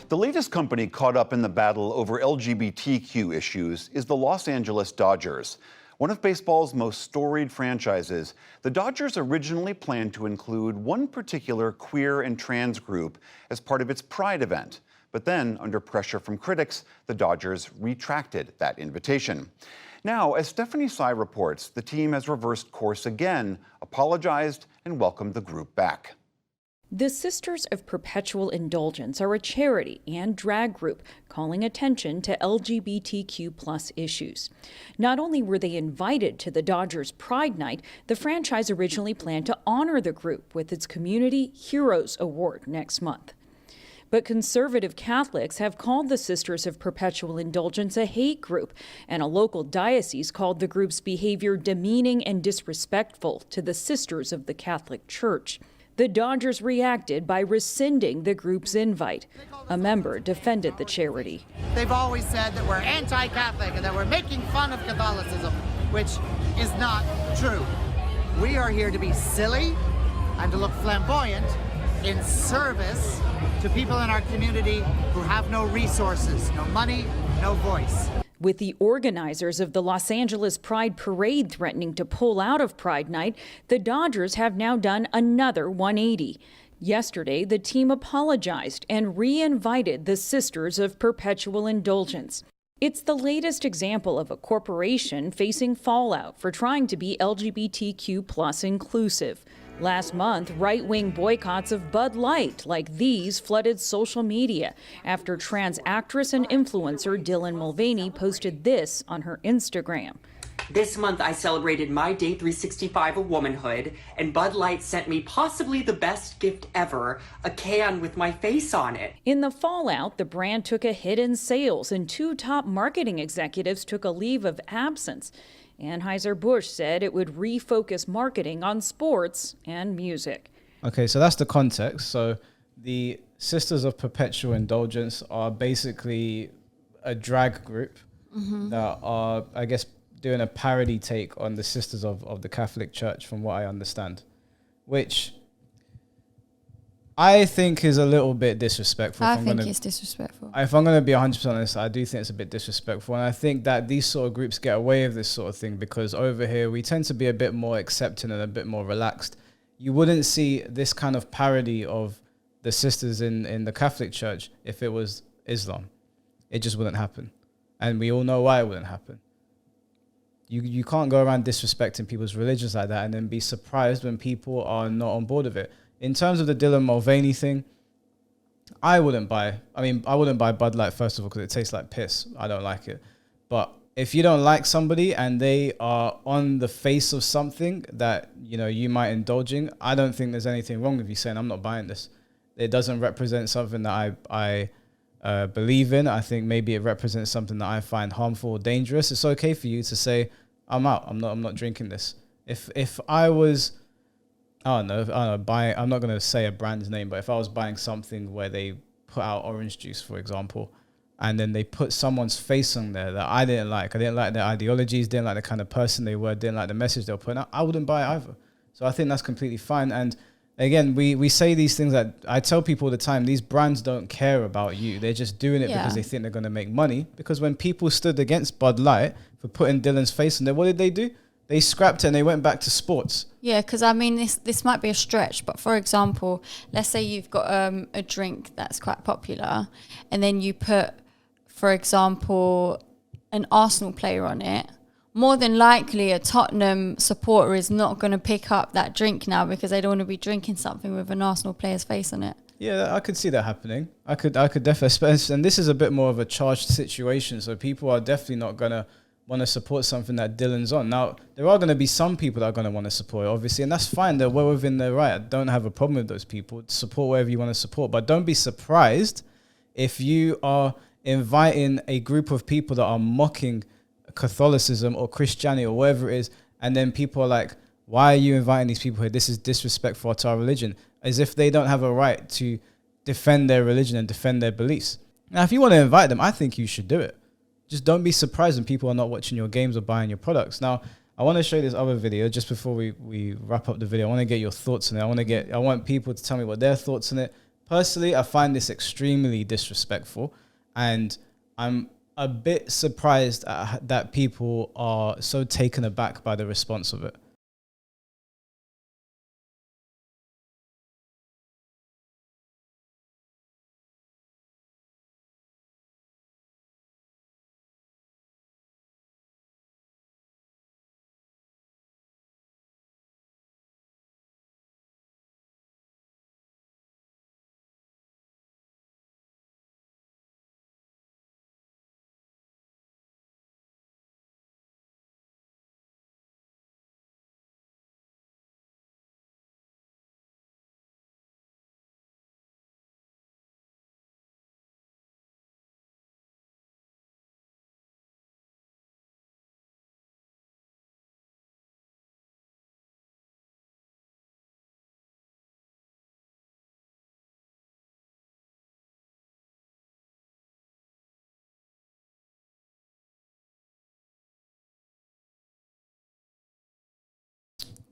The latest company caught up in the battle over LGBTQ issues is the Los Angeles Dodgers. One of baseball's most storied franchises, the Dodgers originally planned to include one particular queer and trans group as part of its Pride event. But then, under pressure from critics, the Dodgers retracted that invitation. Now, as Stephanie Sy reports, the team has reversed course again, apologized, and welcomed the group back. The Sisters of Perpetual Indulgence are a charity and drag group calling attention to LGBTQ+ issues. Not only were they invited to the Dodgers Pride Night, the franchise originally planned to honor the group with its Community Heroes Award next month. But conservative Catholics have called the Sisters of Perpetual Indulgence a hate group, and a local diocese called the group's behavior demeaning and disrespectful to the Sisters of the Catholic Church. The Dodgers reacted by rescinding the group's invite. A member defended the charity. They've always said that we're anti-Catholic and that we're making fun of Catholicism, which is not true. We are here to be silly and to look flamboyant in service to people in our community who have no resources, no money, no voice. With the organizers of the Los Angeles Pride Parade threatening to pull out of Pride Night, the Dodgers have now done another 180. Yesterday, the team apologized and re-invited the Sisters of Perpetual Indulgence. It's the latest example of a corporation facing fallout for trying to be LGBTQ+ inclusive. Last month, right-wing boycotts of Bud Light like these flooded social media after trans actress and influencer Dylan Mulvaney posted this on her Instagram. This month I celebrated my day 365 of womanhood, and Bud Light sent me possibly the best gift ever, a can with my face on it. In the fallout, the brand took a hit in sales and two top marketing executives took a leave of absence. Anheuser-Busch said it would refocus marketing on sports and music. Okay, so that's the context. So the Sisters of Perpetual Indulgence are basically a drag group that are, I guess, doing a parody take on the Sisters of the Catholic Church, from what I understand, which I think is a little bit disrespectful. I think it's disrespectful. If I'm going to be 100% honest, I do think it's a bit disrespectful. And I think that these sort of groups get away with this sort of thing because over here we tend to be a bit more accepting and a bit more relaxed. You wouldn't see this kind of parody of the sisters in the Catholic Church if it was Islam. It just wouldn't happen. And we all know why it wouldn't happen. You can't go around disrespecting people's religions like that and then be surprised when people are not on board with it. In terms of the Dylan Mulvaney thing, I wouldn't buy Bud Light, first of all, because it tastes like piss. I don't like it. But if you don't like somebody and they are on the face of something that, you know, you might indulge in, I don't think there's anything wrong with you saying, I'm not buying this. It doesn't represent something that I believe in. I think maybe it represents something that I find harmful or dangerous. It's okay for you to say, I'm out. I'm not drinking this. If I was... I'm not going to say a brand's name, but if I was buying something where they put out orange juice, for example, and then they put someone's face on there that I didn't like their ideologies, didn't like the kind of person they were, didn't like the message they were putting out, I wouldn't buy it either. So I think that's completely fine. And again, we say these things that I tell people all the time, these brands don't care about you. They're just doing it because they think they're going to make money. Because when people stood against Bud Light for putting Dylan's face on there, what did they do? They scrapped it and they went back to sports. Yeah, because I mean, this might be a stretch, but for example, let's say you've got a drink that's quite popular, and then you put, for example, an Arsenal player on it. More than likely, a Tottenham supporter is not going to pick up that drink now because they don't want to be drinking something with an Arsenal player's face on it. Yeah, I could see that happening. I could definitely, and this is a bit more of a charged situation, so people are definitely not going to want to support something that Dylan's on. Now, there are going to be some people that are going to want to support it, obviously, and that's fine. They're well within their right. I don't have a problem with those people. Support whatever you want to support, but don't be surprised if you are inviting a group of people that are mocking Catholicism or Christianity or whatever it is, and then people are like, why are you inviting these people here? This is disrespectful to our religion, as if they don't have a right to defend their religion and defend their beliefs. Now, if you want to invite them, I think you should do it. Just don't be surprised when people are not watching your games or buying your products. Now, I want to show you this other video just before we wrap up the video. I want to get your thoughts on it. I want people to tell me what their thoughts on it. Personally, I find this extremely disrespectful, and I'm a bit surprised that people are so taken aback by the response of it.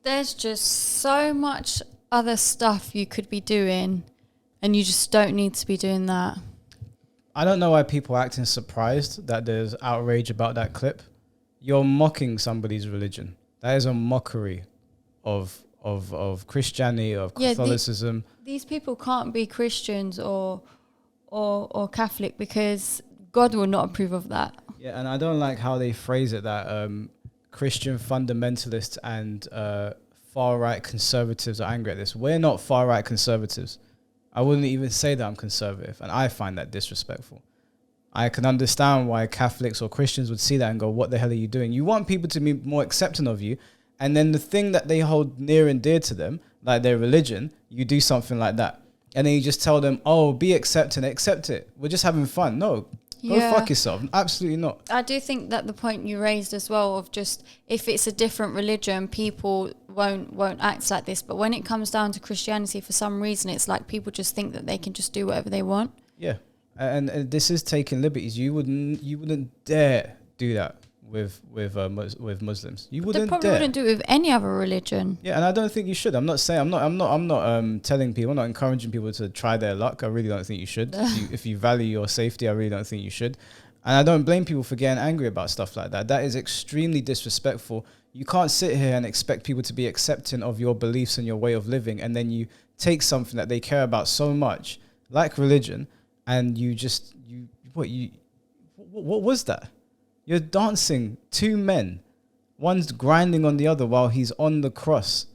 There's just so much other stuff you could be doing, and you just don't need to be doing that. I don't know why people are acting surprised that there's outrage about that clip. You're mocking somebody's religion. That is a mockery of Christianity, of Catholicism. These people can't be Christians or Catholic because God will not approve of that. Yeah, and I don't like how they phrase it, that Christian fundamentalists and far-right conservatives are angry at this. We're not far-right conservatives. I wouldn't even say that I'm conservative, and I find that disrespectful. I can understand why Catholics or Christians would see that and go, what the hell are you doing? You want people to be more accepting of you, and then the thing that they hold near and dear to them, like their religion, you do something like that. And then you just tell them, oh, be accepting, accept it. We're just having fun. No, go fuck yourself. Absolutely not. I do think that the point you raised as well of just if it's a different religion, people won't act like this. But when it comes down to Christianity, for some reason, it's like people just think that they can just do whatever they want. Yeah, and this is taking liberties. You wouldn't dare do that with Muslims. You wouldn't. They probably dare. wouldn't do it with any other religion. Yeah, and I don't think you should. I'm not saying I'm not telling people, I'm not encouraging people to try their luck. I really don't think you should. If you value your safety, I really don't think you should. And I don't blame people for getting angry about stuff like that. That is extremely disrespectful. You can't sit here and expect people to be accepting of your beliefs and your way of living, and then you take something that they care about so much, like religion, and what was that? You're dancing two men. One's grinding on the other while he's on the cross,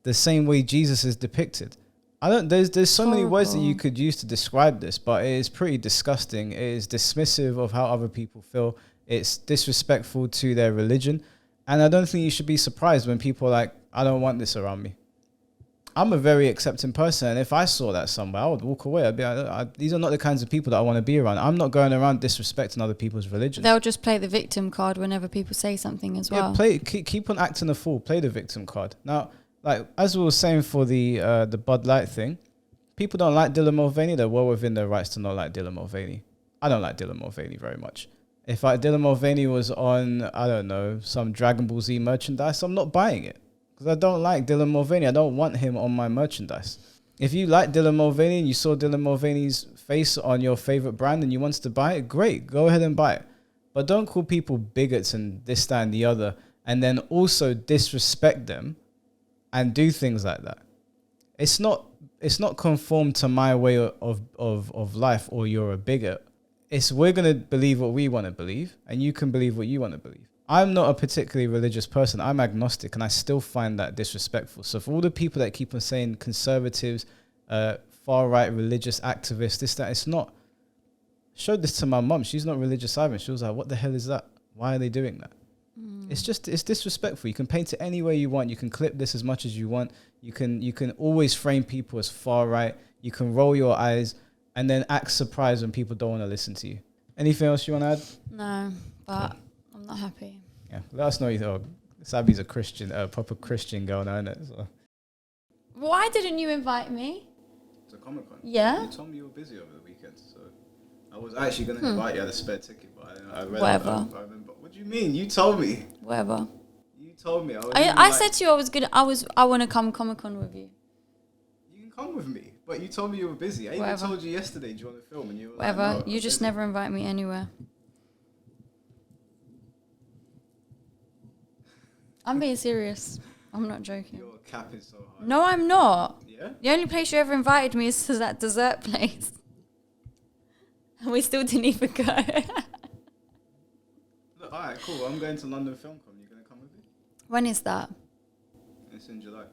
the same way Jesus is depicted. There's so many words that you could use to describe this, but it is pretty disgusting. It is dismissive of how other people feel. It's disrespectful to their religion. And I don't think you should be surprised when people are like, I don't want this around me. I'm a very accepting person, and if I saw that somewhere, I would walk away. I'd be like, these are not the kinds of people that I want to be around. I'm not going around disrespecting other people's religion. They'll just play the victim card whenever people say something as well. Yeah, keep on acting a fool. Play the victim card. Now, like as we were saying for the Bud Light thing, people don't like Dylan Mulvaney. They're well within their rights to not like Dylan Mulvaney. I don't like Dylan Mulvaney very much. If Dylan Mulvaney was on, I don't know, some Dragon Ball Z merchandise, I'm not buying it. Because I don't like Dylan Mulvaney. I don't want him on my merchandise. If you like Dylan Mulvaney and you saw Dylan Mulvaney's face on your favorite brand and you wanted to buy it, great, go ahead and buy it. But don't call people bigots and this, that, and the other, and then also disrespect them and do things like that. It's not conform to my way of life, or you're a bigot. We're going to believe what we want to believe, and you can believe what you want to believe. I'm not a particularly religious person. I'm agnostic, and I still find that disrespectful. So for all the people that keep on saying conservatives, far-right religious activists, this, that, it's not. Showed this to my mum. She's not religious either. She was like, what the hell is that? Why are they doing that? It's disrespectful. You can paint it any way you want. You can clip this as much as you want. You can always frame people as far-right. You can roll your eyes and then act surprised when people don't want to listen to you. Anything else you want to add? No, but I'm not happy. Yeah, let us know you thought. Sabi's a Christian, a proper Christian girl now, isn't it? So. Why didn't you invite me? To Comic-Con? Yeah. You told me you were busy over the weekend, so I was actually going to invite you. I had a spare ticket, but I read Whatever. I remember. What do you mean? You told me. Whatever. You told me. I said to you I want to come Comic-Con with you. You can come with me. But you told me you were busy. I even Whatever. told you yesterday, do you want to film? And you were Whatever. like, no, You I'm just busy. never invite me anywhere. I'm being serious. I'm not joking. You're capping so hard. No, I'm not. Yeah? The only place you ever invited me is to that dessert place. And we still didn't even go. Look, alright, cool. I'm going to London Film Con. You going to come with me? When is that? It's in July.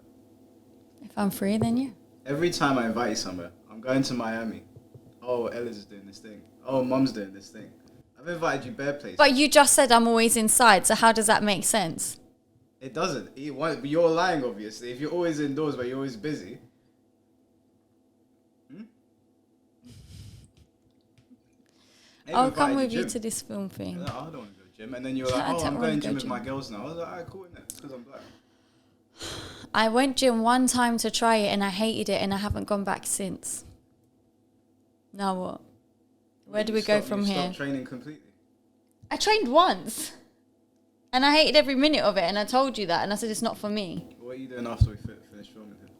If I'm free, then yeah. Every time I invite you somewhere, I'm going to Miami. Oh, Ella's doing this thing. Oh, Mum's doing this thing. I've invited you bare places. But you just said I'm always inside, so how does that make sense? It doesn't. You're lying, obviously. If you're always indoors but you're always busy. I'll come with you to this film thing. No, I don't want to go gym. And then you're I like, oh, don't I'm wanna going go gym with gym. my girls now. I was like, alright, cool, innit? Because I'm black. I went gym one time to try it and I hated it and I haven't gone back since. Now what? Where do we go from here? Stop training completely. I trained once. And I hated every minute of it and I told you that and I said it's not for me. What are you doing after we finish filming here?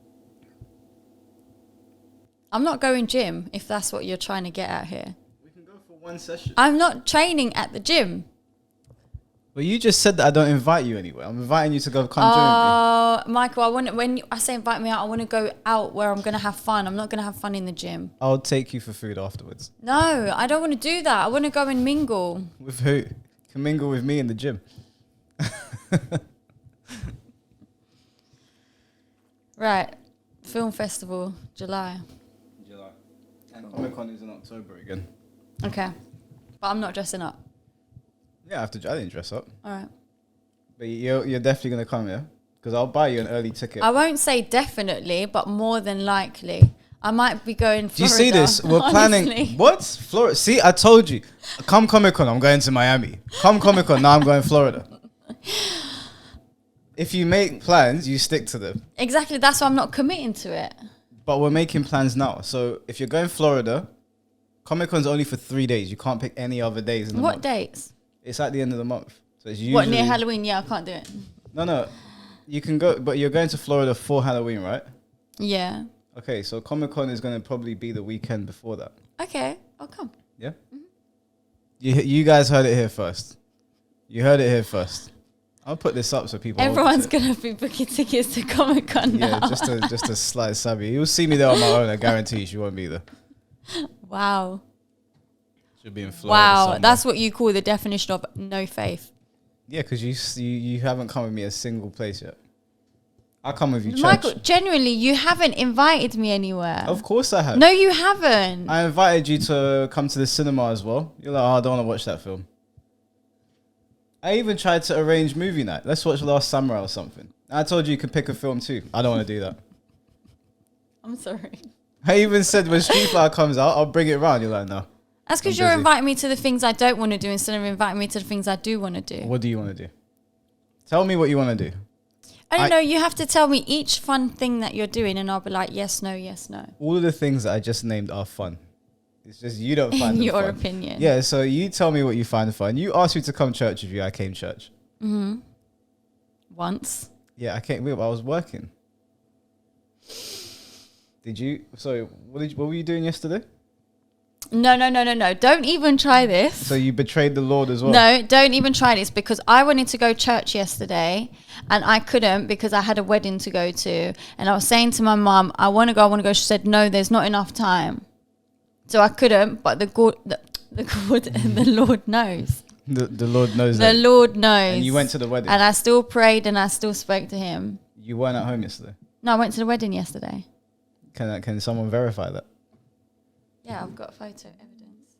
I'm not going gym if that's what you're trying to get at here. We can go for one session. I'm not training at the gym. Well, you just said that I don't invite you anywhere. I'm inviting you to go come join me. Michael, I say invite me out, I want to go out where I'm going to have fun. I'm not going to have fun in the gym. I'll take you for food afterwards. No, I don't want to do that. I want to go and mingle. With who? You can mingle with me in the gym. Right. Film festival, July. July. And Comic Con is in October again. Okay. But I'm not dressing up. Yeah, I didn't dress up. All right. But you're definitely going to come, yeah? Because I'll buy you an early ticket. I won't say definitely, but more than likely. I might be going Florida. Do you see this? We're honestly. planning. What? Florida? See, I told you. Come Comic Con, I'm going to Miami. Come Comic Con, now I'm going Florida. If you make plans, you stick to them. Exactly. That's why I'm not committing to it. But we're making plans now. So if you're going Florida, Comic Con's only for 3 days. You can't pick any other days in the What month. dates? It's at the end of the month. So it's usually... What, near Halloween? Yeah, I can't do it. No. You can go, but you're going to Florida for Halloween, right? Yeah. Okay, so Comic Con is going to probably be the weekend before that. Okay, I'll come. Yeah? You guys heard it here first. You heard it here first. I'll put this up so people... Everyone's watch it. going to be booking tickets to Comic Con now. Yeah, just a slight savvy. You'll see me there on my own. I guarantee you she won't be there. Wow. She'll be in Florida Wow, somewhere. that's what you call the definition of no faith. Yeah, because you haven't come with me a single place yet. I'll come with you, church. Michael, genuinely, you haven't invited me anywhere. Of course I have. No, you haven't. I invited you to come to the cinema as well. You're like, oh, I don't want to watch that film. I even tried to arrange movie night. Let's watch Last Samurai or something. I told you could pick a film too. I don't want to do that. I'm sorry. I even said when Street Fighter comes out, I'll bring it round. You're like, no. That's because I'm you're busy. inviting me to the things I don't want to do instead of inviting me to the things I do want to do. What do you want to do? Tell me what you want to do. I don't I- know. You have to tell me each fun thing that you're doing, and I'll be like, yes, no, yes, no. All of the things that I just named are fun. It's just you don't find In them your fun. opinion. Yeah, so you tell me what you find fun. You asked me to come church with you. I came church. Once. Yeah, I came. I was working. Did you? Sorry, what were you doing yesterday? No. Don't even try this. So you betrayed the Lord as well. No, don't even try this because I wanted to go church yesterday and I couldn't because I had a wedding to go to. And I was saying to my mum, I want to go. She said, no, there's not enough time. So I couldn't, but the Lord knows. The Lord knows The that. Lord knows. And you went to the wedding. And I still prayed and I still spoke to him. You weren't at home yesterday. No, I went to the wedding yesterday. Can someone verify that? Yeah, I've got photo evidence.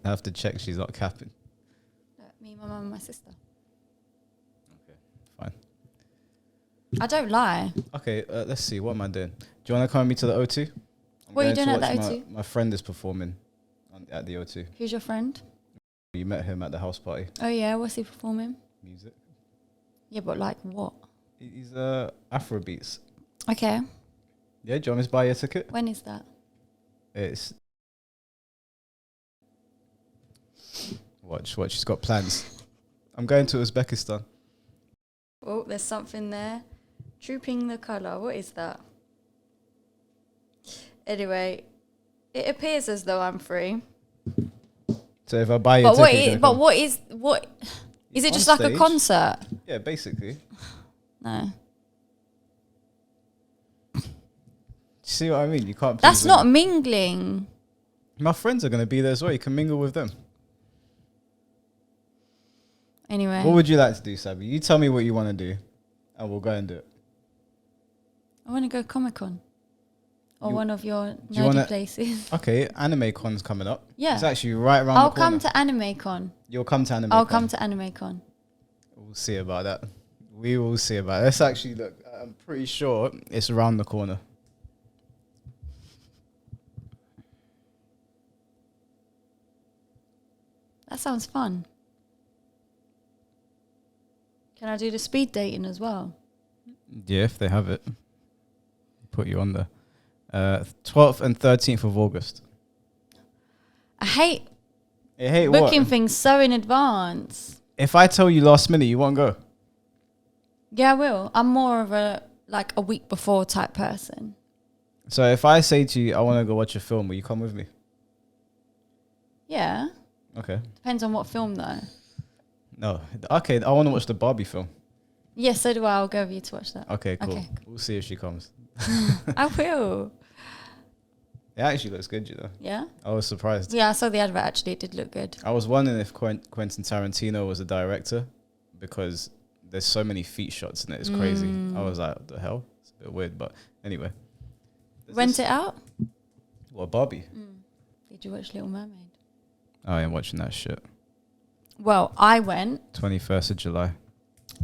I have to check she's not capping. Look, me, my mum and my sister. Okay, fine. I don't lie. Okay, let's see. What am I doing? Do you want to come with me to the O2? What are you going doing to at the watch O2? My friend is performing at the O2. Who's your friend? You met him at the house party. Oh yeah, what's he performing? Music. Yeah, but like what? He's Afrobeats. Okay. Yeah, do you want me to buy you a ticket? When is that? It's watch. She's got plans. I'm going to Uzbekistan. Oh, there's something there. Trooping the colour. What is that? Anyway, it appears as though I'm free. So if I buy you But a what ticket, is, but what is it? Just On like a stage? concert? Yeah, basically. No, See what I mean? You can't. that's please not them. mingling. My friends are going to be there as well. You can mingle with them. Anyway, What would you like to do, Sabi? You tell me what you want to do, and we'll go and do it. I want to go Comic-Con or You- one of your you nerdy wanna- places. Okay, Anime Con's coming up. Yeah. It's actually right around I'll the corner. come to AnimeCon. You'll come to Anime I'll Con. come to AnimeCon. We'll see about that. We will see about it. Let's actually look. I'm pretty sure it's around the corner. That sounds fun. Can I do the speed dating as well? Yeah, if they have it. Put you on there. 12th and 13th of August. I hate Hey, booking what? things so in advance. If I tell you last minute, you won't go. Yeah, I will. I'm more of a week before type person. So if I say to you, I want to go watch a film, will you come with me? Yeah. Okay. Depends on what film though. No. Okay, I want to watch the Barbie film. Yes, so do I. I'll go with you to watch that. Okay, cool. Okay. We'll see if she comes. I will. It actually looks good, you know. Yeah? I was surprised. Yeah, I saw the advert actually. It did look good. I was wondering if Quentin Tarantino was a director because there's so many feet shots in it. It's crazy. I was like, what the hell? It's a bit weird, but anyway. Rent it out? What, Barbie? Did you watch Little Mermaid? I ain't watching that shit. Well, I went, 21st of July.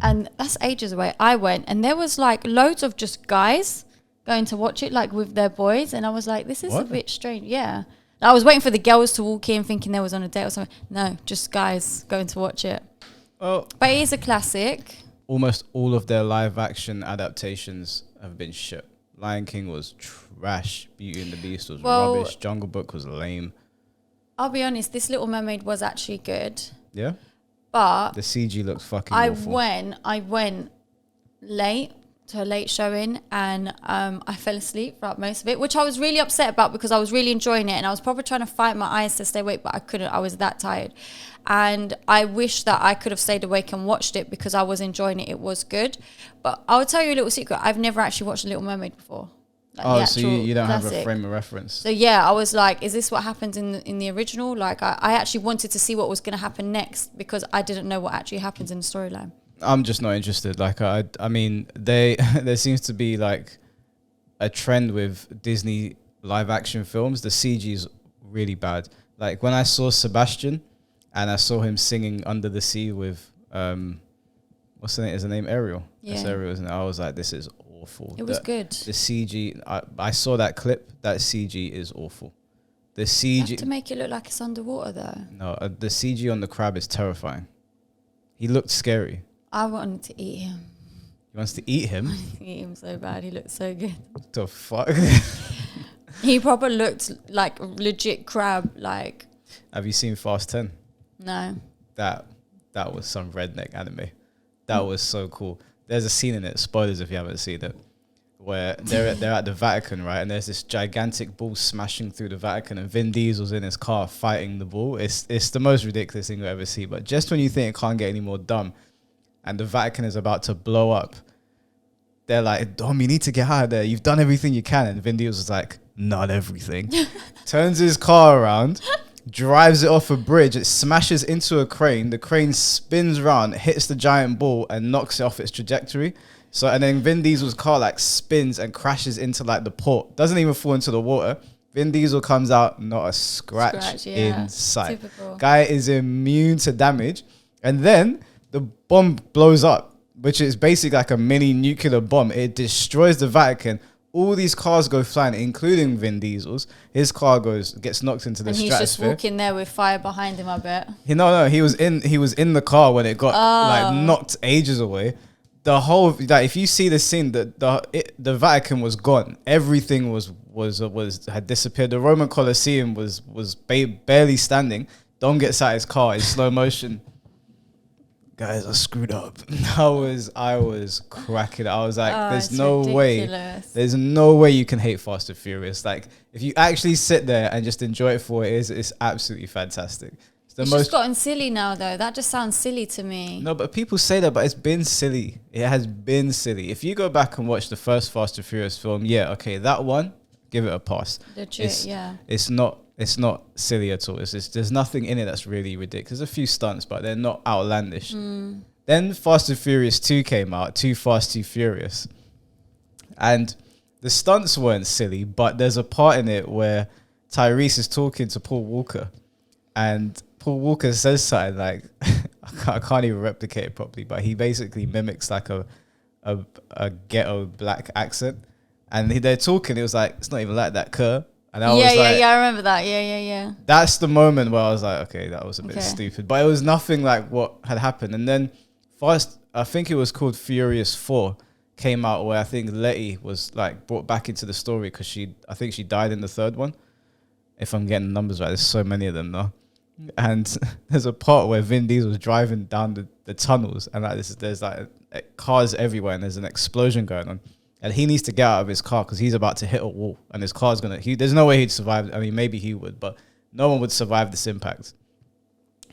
and that's ages away. I went, and there was like loads of just guys going to watch it, like with their boys, and I was like, this is a What? bit strange. Yeah. I was waiting for the girls to walk in thinking they was on a date or something. No, just guys going to watch it. Well, But it is a classic. almost all of their live action adaptations have been shit. Lion King was trash. Beauty and the Beast was Well- rubbish. Jungle Book was lame. I'll be honest, this Little Mermaid was actually good, Yeah? but The CG looks fucking I awful. went late to a late showing, and I fell asleep throughout most of it, which I was really upset about because I was really enjoying it, and I was probably trying to fight my eyes to stay awake, but I couldn't. I was that tired, and I wish that I could have stayed awake and watched it because I was enjoying it. It was good, but I'll tell you a little secret. I've never actually watched Little Mermaid before. Like the Oh, so actual you don't have a classic. frame of reference. So yeah, I was like, is this what happens in the original? Like I actually wanted to see what was going to happen next because I didn't know what actually happens in the storyline. I'm just not interested. Like I mean, there seems to be like a trend with Disney live action films. The CG is really bad. Like when I saw Sebastian, and I saw him singing Under the Sea with what's the name? Is the name Ariel? That's Yeah. Ariel, isn't it? I was like, this is awful. It was The- good. The CG. I saw that clip. That CG is awful. The You have to CG. make it look like it's underwater though. No, the CG on the crab is terrifying. He looked scary. I wanted to eat him. He wants to eat him. Eat him so bad. He looked so good. What the fuck? He probably looked like legit crab. Like Have you seen Fast 10? no. That was some redneck anime. That was so cool. There's a scene in it, spoilers if you haven't seen it, where they're at the Vatican, right? And there's this gigantic bull smashing through the Vatican, and Vin Diesel's in his car fighting the bull. It's the most ridiculous thing you'll ever see. But just when you think it can't get any more dumb, and the Vatican is about to blow up, they're like, Dom, you need to get out of there. You've done everything you can. And Vin Diesel's like, not everything. Turns his car around, drives it off a bridge. It smashes into a crane. The crane spins around, hits the giant bull, and knocks it off its trajectory. So, and then Vin Diesel's car like spins and crashes into like the port. Doesn't even fall into the water. Vin Diesel comes out, not a scratch yeah. in sight. Typical. Guy is immune to damage. And then the bomb blows up, which is basically like a mini nuclear bomb. It destroys the Vatican. All these cars go flying, including Vin Diesel's. His car gets knocked into the And he's just stratosphere. walking there with fire behind him, I bet. He was in the car when it got like knocked ages away. The whole like if you see the scene, the Vatican was gone. Everything had disappeared. The Roman Colosseum was barely standing. Dom gets out his car in slow motion. guys, I screwed up. I was cracking. I was like, Oh, there's it's no way. ridiculous. There's no way you can hate Fast and Furious. Like, if you actually sit there and just enjoy it for what it is, it's absolutely fantastic. It's the It's most. just gotten silly now, though. That just sounds silly to me. No, but people say that, but it's been silly. It has been silly. If you go back and watch the first Fast and Furious film, yeah, okay, that one, give it a pass. Legit, yeah. It's not silly at all. It's just, there's nothing in it that's really ridiculous. There's a few stunts, but they're not outlandish. Then Fast and Furious 2 came out, Too Fast, Too Furious. And the stunts weren't silly, but there's a part in it where Tyrese is talking to Paul Walker. And Paul Walker says something like, I can't even replicate it properly, but he basically mimics like a ghetto black accent. And they're talking, it was like, it's not even like that, Kerr. And I was like, I remember that. Yeah. that's the moment where I was like, okay, that was a bit Okay. stupid. But it was nothing like what had happened. And then I think it was called Furious 4, came out where I think Letty was like brought back into the story because I think she died in the third one. If I'm getting the numbers right, there's so many of them now. And there's a part where Vin Diesel was driving down the tunnels and like there's like cars everywhere and there's an explosion going on. And he needs to get out of his car because he's about to hit a wall and his car's there's no way he'd survive. I mean, maybe he would, but no one would survive this impact.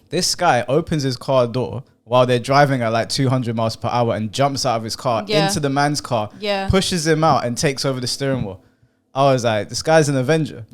This guy opens his car door while they're driving at like 200 miles per hour and jumps out of his car into the man's car, pushes him out and takes over the steering wheel. I was like, this guy's an Avenger.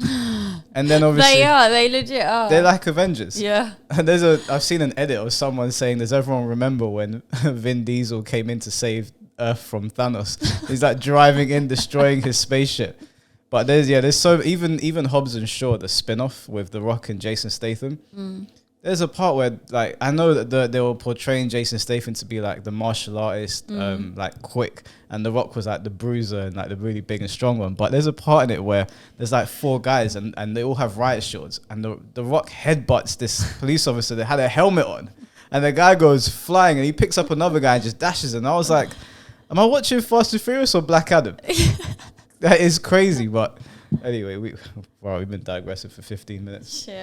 And then obviously They legit are. they're like Avengers. Yeah. And I've seen an edit of someone saying, does everyone remember when Vin Diesel came in to save Earth from Thanos? He's like driving in, destroying his spaceship. But there's so even Hobbs and Shaw, the spin-off with The Rock and Jason Statham. There's a part where like I know that they were portraying Jason Statham to be like the martial artist, like quick, and The Rock was like the bruiser and like the really big and strong one. But there's a part in it where there's like 4 guys and they all have riot shields, and the Rock headbutts this police officer that had a helmet on, and the guy goes flying and he picks up another guy and just dashes. And I was like, am I watching Fast and Furious or Black Adam? That is crazy. But anyway, we've been digressing for 15 minutes. Shit.